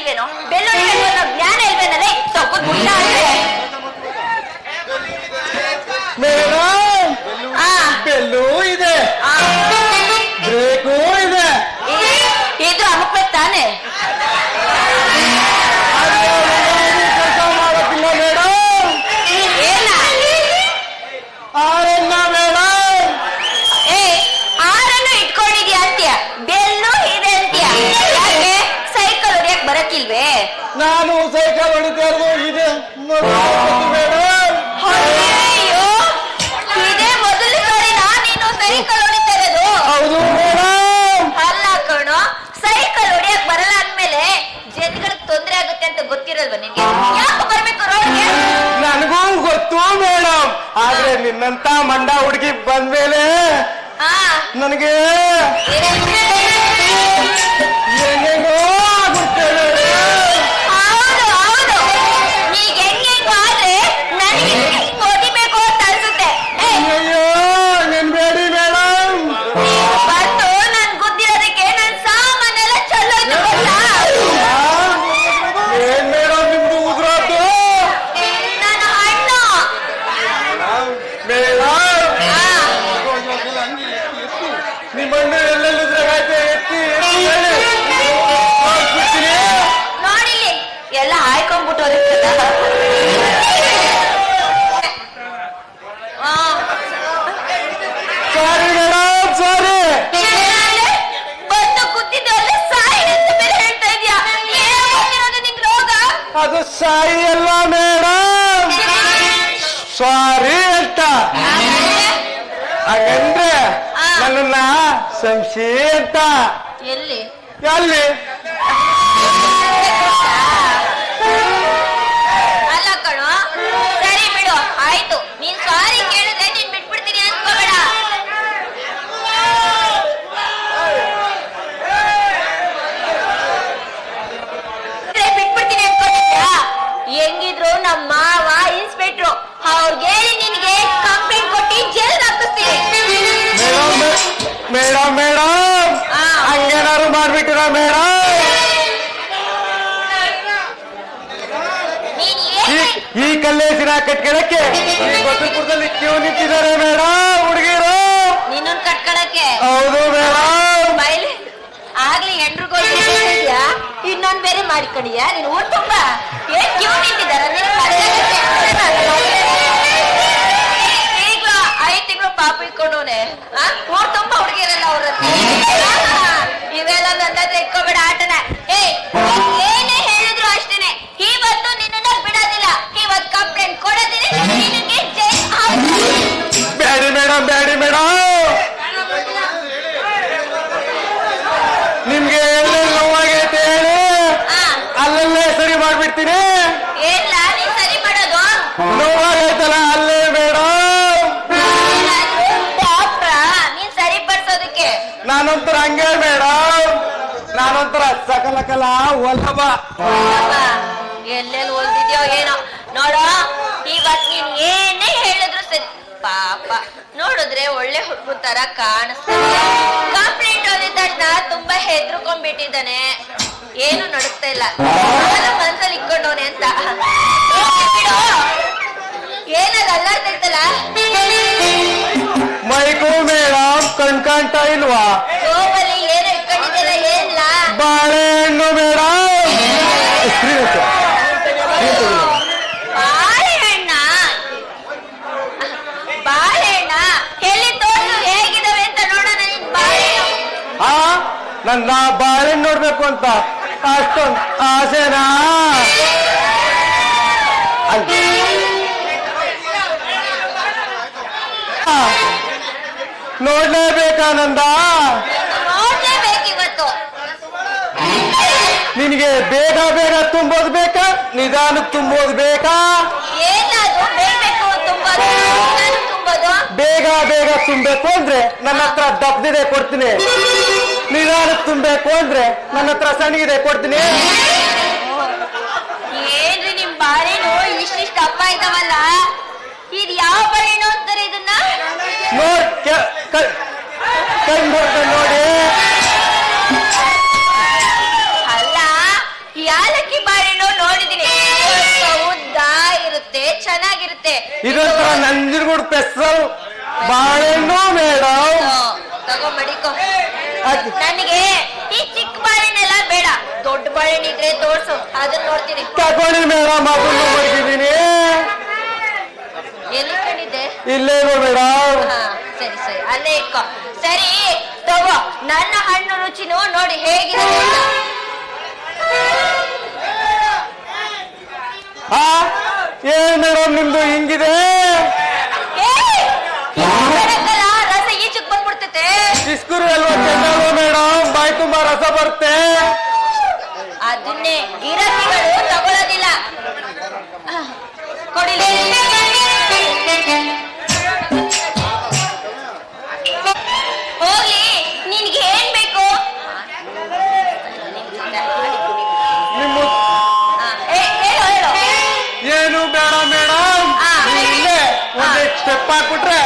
ಇಲ್ವೇನೋ, ಬೆಳ್ಳುಳ್ಳಿ ಅನ್ನೋ ಜ್ಞಾನ ಇಲ್ವೇನಲ್ಲ. ತಪ್ಪು ಗುಡ್ಡ ಅಂದ್ರೆ ಬೆಲ್ಲು ಇದೆ, ಬ್ರೇಕು ಇದೆ, ಇದು ಅಮುಕ್ಬೇಕು ತಾನೆ. ಕೆಲಸ ಮಾಡೋದಿಲ್ಲ ಮೇಡಮ್. ಏನ ಆರನ್ನ ಮೇಡಮ್. ಆರನ್ನು ಇಟ್ಕೊಂಡಿದ್ಯಾ ಅಂತ್ಯ, ಬೆಲ್ಲು ಇದೆ ಅಂತ್ಯ. ಯಾಕೆ ಸೈಕಲ್ ಹೊಡಿಯಕ್ ಬರಕ್ಕಿಲ್ವೇ? ನಾನು ಸೈಕಲ್ ಹೊಡಿತಾ ಇರೋದು ಇದೆ ಮೇಡಮ್. ಅಯ್ಯೋ, ಇದೇ ಮೊದಲು ಸಾರಿ ನಾನೇನು ಸೈಕಲ್ ಹೊಡಿತಾ ಇರೋದು. ಹೌದು ಮೇಡಮ್. ಅಲ್ಲ ಕಣೋ, ಸೈಕಲ್ ಹೊಡಿಯಕ್ ಬರಲ್ಲ ಅಂದ್ಮೇಲೆ ಜನಗಳಿಗೆ ತೊಂದರೆ ಆಗುತ್ತೆ ಅಂತ ಗೊತ್ತಿರಲ್ವ ನಿನ್ಗೆ? ಯಾಕೆ ಬರ್ಬೇಕು ರೋಡ್ಗೆ? ನನಗೂ ಗೊತ್ತು ಮೇಡಮ್, ಆದ್ರೆ ನಿನ್ನಂತ ಮಂಡ ಹುಡುಗಿ ಬಂದ್ಮೇಲೆ ನನಗೆ ಹೆಂಗೆಂಗೋ ಆಗುತ್ತೆ ಮೇಡಮ್. ಹೌದು ಹೌದು, ಈಗ ಹೆಂಗೆಂಗೋ ಆದ್ರೆ ನನಗೆ ಹೊಡಿಬೇಕು ಅಂತ ಅನ್ಸುತ್ತೆ. ಅಯ್ಯೋ ನೆನ್ಬೇಡಿ ಮೇಡಮ್. ಬಂದು ನನ್ ಗುದ್ದಿರೋದಕ್ಕೆ ನನ್ ಸಾಮಾನೆಲ್ಲ ಚಲ್ಲೋಯ್ತು ಗೊತ್ತಾ? ಏನ್ ಮೇಡಮ್ ನಿಮ್ದು ಉದ್ರಾತು? ನನ್ನ ಅಣ್ಣ ಮೇಡಮ್ ನಿಮ್ಮಣ್ಣ ಎಲ್ಲೆಲ್ಲಿದ್ರಾಗೈತೆ ಎತ್ತಿ ನೋಡಿ ಎಲ್ಲ ಹಾಯ್ಕೊಂಡ್ಬಿಟ್ಟೋದಿರ್ತದ. ಸಾರಿ ಮೇಡಮ್, ಸಾರಿ. ಬಂದು ಕೂತಿದ್ದಲ್ಲ ಸಾಯಿ ಅಂತ ಬೇರೆ ಹೇಳ್ತಾ ಇದ್ಯಾ? ಏನಿರೋದು ನಿಂಗ್ ರೋಗ? ಅದು ಸಾಯಿ ಅಲ್ಲ ಮೇಡಮ್, ಸಾರಿ ಅಂತ. ಹಾಗಂದ್ರೆ ನನ್ನನ್ನ ಸಂಶಿ ಅಂತ. ಎಲ್ಲಿ ಎಲ್ಲಿ ಅಲ್ಲ ಕಣೋ, ಸರಿ ಬಿಡು ಆಯ್ತು. ನೀನ್ ಸಾರಿ ಕೇಳಿದ್ರೆ ನೀನ್ ಬಿಟ್ಬಿಡ್ತೀನಿ ಅನ್ಕೋಬೇಡ. ಬಿಟ್ಬಿಡ್ತೀನಿ ಅನ್ಕೊಂಡಿದ್ಯಾ? ಹೆಂಗಿದ್ರು ನಮ್ಮ ಮಾವ ಇನ್ಸ್ಪೆಕ್ಟ್ರು, ಅವ್ರಿಗೆ ಹೇಳಿ ನಿನ್ಗೆ ಕಂಪ್ಲೇಂಟ್ ಕೊಟ್ಟು ಜೈಲ್ ಹಾಕಿಸ್ತೀನಿ. ಮೇಡಮ್ ಮೇಡಮ್ ಹಂಗೇನಾದ್ರು ಮಾಡ್ಬಿಟ್ಟಿರ ಮೇಡಮ್? ಈ ಕಲ್ಲೇಸಿನ ಕಟ್ಕೊಳಕ್ಕೆ ಈ ಬಸಪುರದಲ್ಲಿ ಕ್ಯೂ ನಿಂತಿದ್ದಾರೆ ಮೇಡಮ್ ಹುಡುಗಿರು. ನಿನ್ನನ್ ಕಟ್ಕೊಳಕ್ಕೆ? ಹೌದು ಮೇಡಮ್. ಬೈಲಿ ಆಗ್ಲಿ ಹೆಂಡ್ರಿಗೋಲ್ ಇನ್ನೊಂದ್ ಬೇರೆ ಮಾಡಿಕೊಡಿಯಾ? ನೀನ್ ಊರ್ ತುಂಬಾ ಏನ್ ಕ್ಯೂ ನಿಂತಿದಾರ? ಈಗ್ಲೂ 5 ತಿಂಗಳು ಪಾಪ ಇಟ್ಕೊಂಡವನೆ. ಊರ್ ತುಂಬಾ ಹುಡುಗಿರಲ್ಲ ಅವ್ರ ಇವೆಲ್ಲ ನನ್ನ ಇಟ್ಕೋಬೇಡ ಆಟನ. ಏನೇ ಹೇಳಿದ್ರು ಅಷ್ಟೇನೆ, ಇವತ್ತು ನಿನ್ನ ಬಿಡೋದಿಲ್ಲ. ಇವತ್ತು ಕಂಪ್ಲೇಂಟ್ ಕೊಡೋದಿಲ್ಲ, ನಿನಗೆ ಬ್ಯಾಡಿ ಮೇಡಮ್, ಬ್ಯಾಡಿ ಮೇಡಮ್. ನಿಮ್ಗೆ ಎಲ್ಲೆಲ್ಲಿ ನೋವಾಗೈತೆ ಹೇಳಿ, ಅಲ್ಲಲ್ಲೇ ಸರಿ ಮಾಡ್ಬಿಡ್ತೀನಿ. ಏನಿಲ್ಲ ನೀನ್ ಸರಿ ಮಾಡೋದು. ನೋವಾಗೈತಲ್ಲ ಅಲ್ಲೇ ಮೇಡಮ್. ಡಾಕ್ಟ್ರ ನೀನ್ ಸರಿ ಪಡಿಸೋದಕ್ಕೆ? ನಾನೊಂಥರ ಹಂಗೆ ಮೇಡಮ್, ನಾನೊಂಥರ ಸಕಲಕಲ ಒಲಬ. ಎಲ್ಲೆಲ್ಲಿ ಓದಿದ್ಯೋ ಏನೋ. ನೋಡೋ, ಇವತ್ ನೀನ್ ಏನೇ ಹೇಳಿದ್ರು ಸರಿ. ಪಾಪ ನೋಡಿದ್ರೆ ಒಳ್ಳೆ ಹುಡುಗ ತರ ಕಾಣಿಸ್ತಾನೆ. ಕಂಪ್ಲೇಂಟ್ ಓದಿದ ತಕ್ಷಣ ತುಂಬಾ ಹೆದ್ರುಕೊಂಡ್ಬಿಟ್ಟಿದ್ದಾನೆ, ಏನು ನಡುತ್ತಾ ಇಲ್ಲ. ಮನ್ಸಲ್ಲಿ ಇಟ್ಕೊಂಡವನೆ ಅಂತ ಬಿಡು. ಏನದು ಅಲ್ಲಾಡ್ತೈತಲ್ಲ? ಮೈಕು ಮೇಡಮ್ ಕಣ್ಕಾಣ್ತಾ ಇಲ್ವಾ? ಗೋಬಲ್ಲಿ ಏನು ಇಟ್ಕೊಂಡಿದ್ದಲ್ಲ? ಏನಿಲ್ಲ ಬಾಳೆಹಣ್ಣು ಮೇಡಮ್. ಬಾಳೆಹಣ್ಣ? ಬಾಳೆಹಣ್ಣ ಎಲ್ಲಿ ತೋಟು ಹೇಗಿದಾವೆ ಅಂತ ನೋಡೋಣ. ನಿನ್ ಬಾಳೆಹಣ್ಣು ನನ್ನ ಬಾಳೆಹಣ್ಣು ನೋಡ್ಬೇಕು ಅಂತ ಅಷ್ಟೊಂದು ಆಸೆನಾ? ನೋಡ್ಲೇಬೇಕಾನಂದ? ನೋಡ್ಲೇಬೇಕಿವತ್ತು. ನಿನಗೆ ಬೇಗ ಬೇಗ ತುಂಬೋದು ಬೇಕಾ, ನಿಧಾನ ತುಂಬೋದು ಬೇಕಾ? ಏನಾದ್ರು ಬೇಕಬೇಕು ತುಂಬೋದು, ಬೇಗ ಬೇಗ ತುಂಬಬೇಕು ಅಂದ್ರೆ ನನ್ನ ಹತ್ರ ದಪ್ಪದಿದೆ ಕೊಡ್ತೀನಿ, ನಿಧಾನ ತುಂಬಬೇಕು ಅಂದ್ರೆ ನನ್ನ ಹತ್ರ ಸಣ್ಣಗಿದೆ ಕೊಡ್ತೀನಿ. ಏನ್ರಿ ನಿಮ್ ಬಾಳೆನು ಇಷ್ಟಿಷ್ಟು ಅಪ್ಪ ಇದಾವಲ್ಲ, ಇದು ಯಾವ ಬಾಳೆನು ಅಂತಾರೆ ಇದನ್ನ? ನೋಡ್ ಕಣ್ ನೋಡಿ. ಅಲ್ಲ, ಯಾಲ ಚೆನ್ನಾಗಿರುತ್ತೆ. ಇದೊಂಥರ ನಂಜನಗೂಡು ಸ್ಪೆಷಲ್ ಬಾಳೆಹಣ್ಣು ಮೇಡಮ್. ತಗೋ ಮಡಿಕೋ. ನನಗೆ ಈ ಚಿಕ್ಕ ಬಾಳೆಹಣ್ಣೆಲ್ಲ ಬೇಡ, ದೊಡ್ಡ ಬಾಳೆಹಣ್ಣು ಇದ್ರೆ ತೋರ್ಸು, ಅದನ್ನ ನೋಡ್ತೀನಿ. ತಗೊಳ್ಳಿ ಮೇಡಮ್, ಅದನ್ನು ಮಡಗಿದ್ದೀನಿ. ಎಲ್ಲಿ ಕಂಡಿದ್ದೆ? ಇಲ್ಲೇ ಮೇಡಮ್. ಸರಿ ಸರಿ, ಅಲ್ಲೇ ಇಕ್ಕೋ. ಸರಿ ತಗೋ, ನನ್ನ ಹಣ್ಣು ರುಚಿನೂ ನೋಡಿ ಹೇಗಿದೆ. ಏನ್ ಮೇಡಮ್ ನಿಮ್ದು ಹಿಂಗಿದೆ? ರಸ ಈಚಕ್ ಬಂದ್ಬಿಡ್ತೈತೆ. ಇಸ್ಕೂರು ಅಲ್ವಾ ಚೆನ್ನಲ್ವ ಮೇಡಮ್, ಬಾಯಿ ತುಂಬಾ ರಸ ಬರುತ್ತೆ. ಅದನ್ನೇ ಗಿರಾಕಿಗಳು ತಗೊಳ್ಳೋದಿಲ್ಲ. ಕೊಡಿಲಿ. ಹೋಗಿ, ನಿನ್ಗೆ ಏನ್ ಬೇಕು? ನಿಮ್ಮ ಹೇಳು. ಏನು ಬೇಡ ಮೇಡಮ್, ಇಲ್ಲೇ ಒಂದೇ ಸ್ಟೆಪ್ ಹಾಕ್ಬಿಟ್ರೆ